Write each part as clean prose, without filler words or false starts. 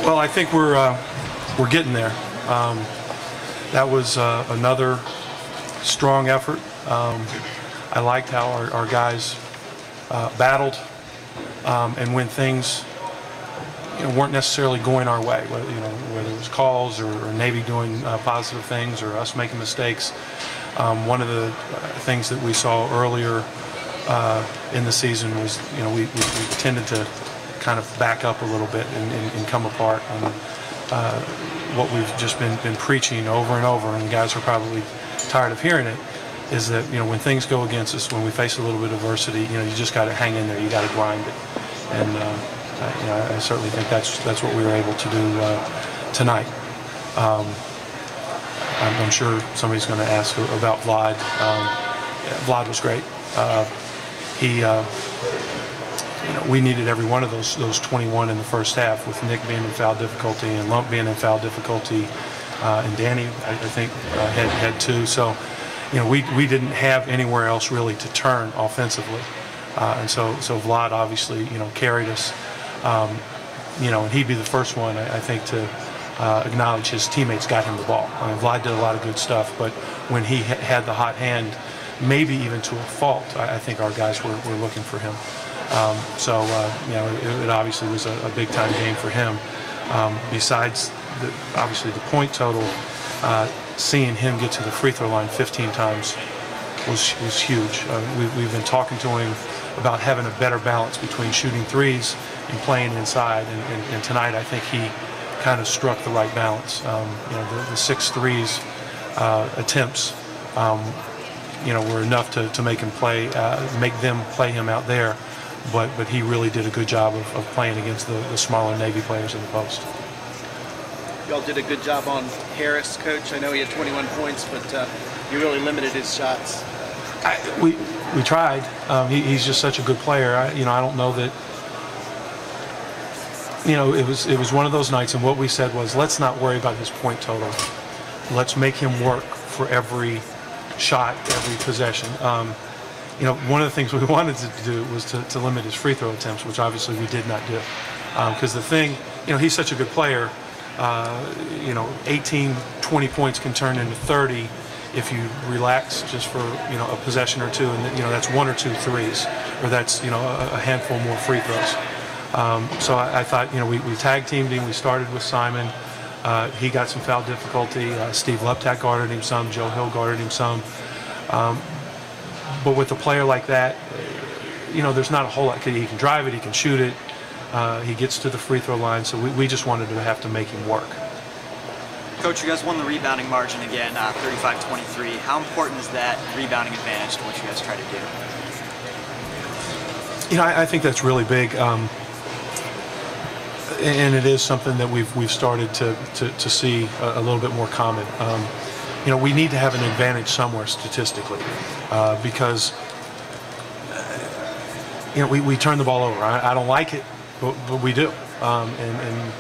Well, I think we're getting there. That was another strong effort. I liked how our guys battled, and when things weren't necessarily going our way, whether it was calls or Navy doing positive things or us making mistakes. One of the things that we saw earlier in the season was we tended to kind of back up a little bit and come apart. And what we've just been preaching over and over, and the guys are probably tired of hearing it, is that when things go against us, when we face a little bit of adversity, you just got to hang in there. You got to grind it. And I certainly think that's what we were able to do tonight. I'm sure somebody's going to ask about Vlad. Vlad was great. We needed every one of those 21 in the first half, with Nick being in foul difficulty and Lump being in foul difficulty, and Danny, I think, had two. So, we didn't have anywhere else really to turn offensively, and so Vlad obviously carried us. And he'd be the first one, I think, to acknowledge his teammates got him the ball. I mean, Vlad did a lot of good stuff, but when he had the hot hand, maybe even to a fault, I think our guys were looking for him. It obviously was a big-time game for him. Besides, obviously, the point total, seeing him get to the free throw line 15 times was huge. We've been talking to him about having a better balance between shooting threes and playing inside, and tonight I think he kind of struck the right balance. The 6 threes attempts were enough to make him make them play him out there, but he really did a good job of playing against the smaller Navy players in the post. Y'all did a good job on Harris, Coach. I know he had 21 points, but you really limited his shots. We tried. He's just such a good player. I don't know that. It was one of those nights, and what we said was, let's not worry about his point total. Let's make him work for every shot, every possession. One of the things we wanted to do was to limit his free throw attempts, which obviously we did not do. Because the thing, he's such a good player. 18, 20 points can turn into 30 if you relax just for a possession or two, and that's 1 or 2 threes, or that's a handful more free throws. So I thought we tag teamed him. We started with Simon. He got some foul difficulty. Steve Leptak guarded him some. Joe Hill guarded him some. But with a player like that, there's not a whole lot. He can drive it. He can shoot it. He gets to the free throw line. So we just wanted to have to make him work. Coach, you guys won the rebounding margin again, 35-23. How important is that rebounding advantage to what you guys try to do? I think that's really big. And it is something that we've started to see a little bit more common. We need to have an advantage somewhere statistically, because we turn the ball over. I don't like it, but we do, and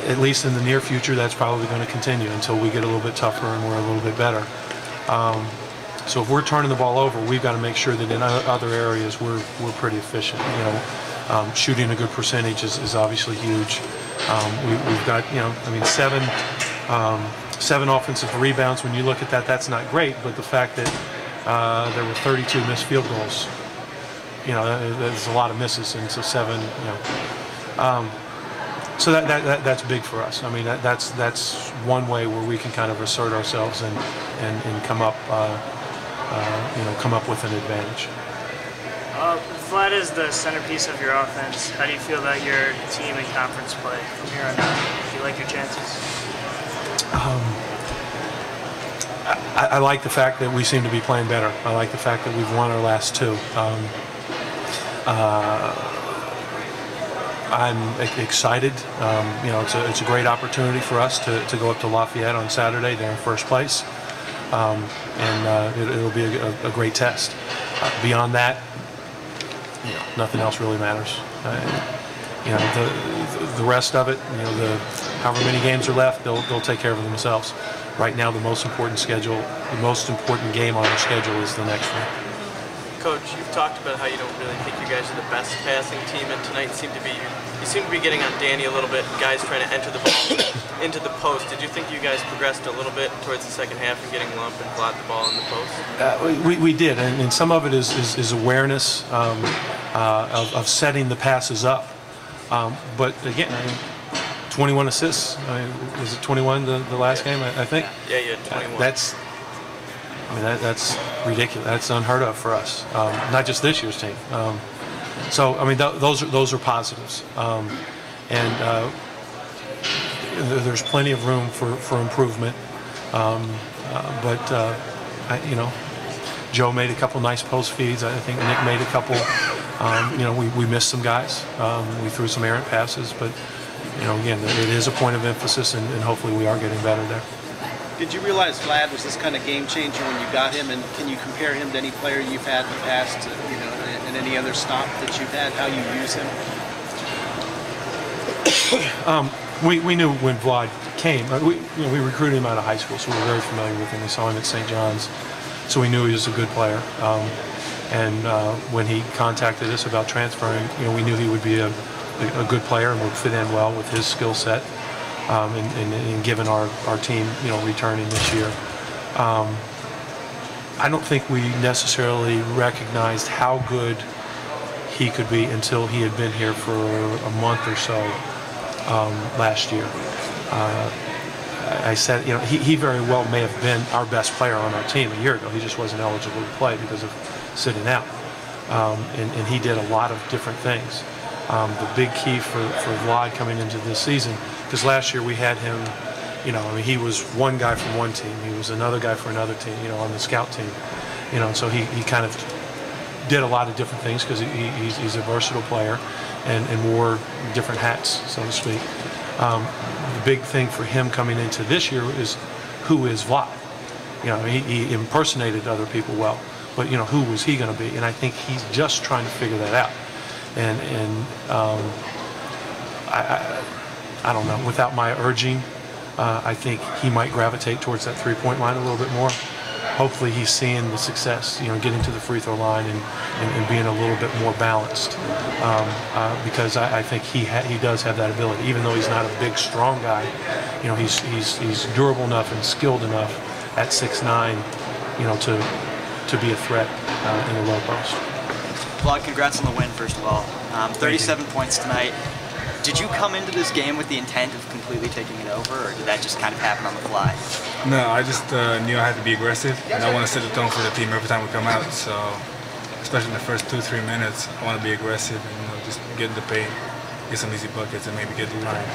at least in the near future, that's probably going to continue until we get a little bit tougher and we're a little bit better. So if we're turning the ball over, we've got to make sure that in other areas we're pretty efficient. Shooting a good percentage is obviously huge. We've got 7 offensive rebounds. When you look at that, that's not great. But the fact that there were 32 missed field goals, there's a lot of misses, and so 7. So that's big for us. I mean, that's one way where we can kind of assert ourselves and come up with an advantage. Vlad is the centerpiece of your offense. How do you feel about your team and conference play from here on out? Do you like your chances? I like the fact that we seem to be playing better. I like the fact that we've won our last 2. I'm excited. It's a great opportunity for us to go up to Lafayette on Saturday. They're in first place, and it'll be a great test. Beyond that, nothing else really matters. The rest of it, however many games are left, they'll take care of themselves. Right now, the most important game on our schedule is the next one. Coach, you've talked about how you don't really think you guys are the best passing team, and tonight you seem to be getting on Danny a little bit, guys trying to enter the ball into the post. Did you think you guys progressed a little bit towards the second half and getting lump and plot the ball in the post? We did, and some of it is awareness of setting the passes up. But again, 21 assists. Was it 21 the last game? I think. Yeah, you had 21. That's ridiculous. That's unheard of for us. Not just this year's team. So I mean, those are positives, and there's plenty of room for improvement. But Joe made a couple nice post feeds. I think Nick made a couple. We missed some guys. We threw some errant passes, but again, it is a point of emphasis, and hopefully we are getting better there. Did you realize Vlad was this kind of game changer when you got him, and can you compare him to any player you've had in the past, and any other stop that you've had, how you use him? We knew when Vlad came. We recruited him out of high school, so we were very familiar with him. We saw him at St. John's, so we knew he was a good player. And when he contacted us about transferring, we knew he would be a good player and would fit in well with his skill set. And given our team, returning this year, I don't think we necessarily recognized how good he could be until he had been here for a month or so last year. I said, he very well may have been our best player on our team a year ago. He just wasn't eligible to play because of sitting out, and he did a lot of different things. The big key for Vlad coming into this season, because last year we had him, he was one guy from one team, he was another guy for another team, on the scout team, so he kind of did a lot of different things because he's a versatile player and wore different hats, so to speak. The big thing for him coming into this year is who is Vlad. He impersonated other people well, but who was he going to be? And I think he's just trying to figure that out. And I don't know. Without my urging, I think he might gravitate towards that three-point line a little bit more. Hopefully, he's seeing the success, getting to the free throw line and being a little bit more balanced. Because I think he does have that ability, even though he's not a big, strong guy. He's durable enough and skilled enough at 6'9", to be a threat in the low post. Vlad, congrats on the win, first of all. 37 points tonight. Did you come into this game with the intent of completely taking it over, or did that just kind of happen on the fly? No, I just knew I had to be aggressive, and I want to set the tone for the team every time we come out. So, especially in the first 2-3 minutes, I want to be aggressive and just get in the paint, get some easy buckets, and maybe get the line.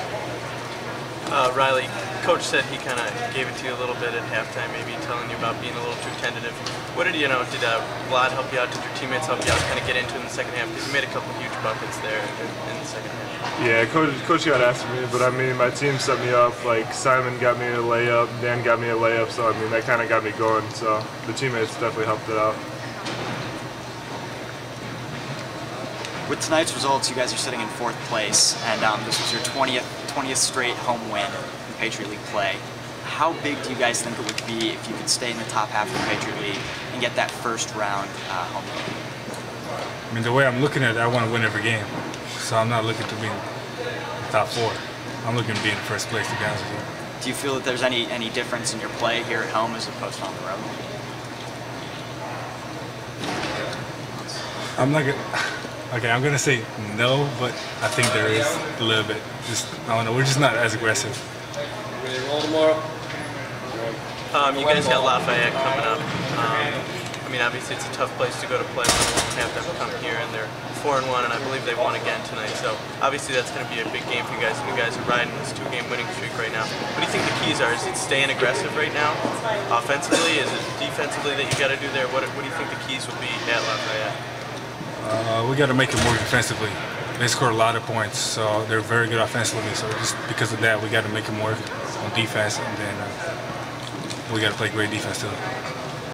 Riley, Coach said he kind of gave it to you a little bit at halftime, maybe telling you about being a little too tentative. What did Did Vlad help you out? Did your teammates help you out kind of get into it in the second half? Because you made a couple huge buckets there in the second half. Yeah, Coach got after me, but I mean, my team set me up. Like, Simon got me a layup, Dan got me a layup, so I mean, that kind of got me going. So the teammates definitely helped it out. With tonight's results, you guys are sitting in 4th place, and this was your 20th straight home win in Patriot League play. How big do you guys think it would be if you could stay in the top half of the Patriot League and get that first round home game? I mean, the way I'm looking at it, I want to win every game. So I'm not looking to be in the top 4. I'm looking to be in the first place, to be honest with you. Do you feel that there's any difference in your play here at home as opposed to on the road? Okay, I'm gonna say no, but I think there is a little bit. I don't know. We're just not as aggressive. Ready to roll tomorrow? You guys got Lafayette coming up. I mean, obviously it's a tough place to go to play. We won't have them come here, and they're 4-1, and I believe they won again tonight. So obviously that's going to be a big game for you guys. And you guys are riding this 2-game winning streak right now. What do you think the keys are? Is it staying aggressive right now, offensively? Is it defensively that you got to do there? What do you think the keys will be at Lafayette? We got to make it more defensively. They score a lot of points, so they're very good offensively. So just because of that, we got to make it more on defense, and then we got to play great defense too.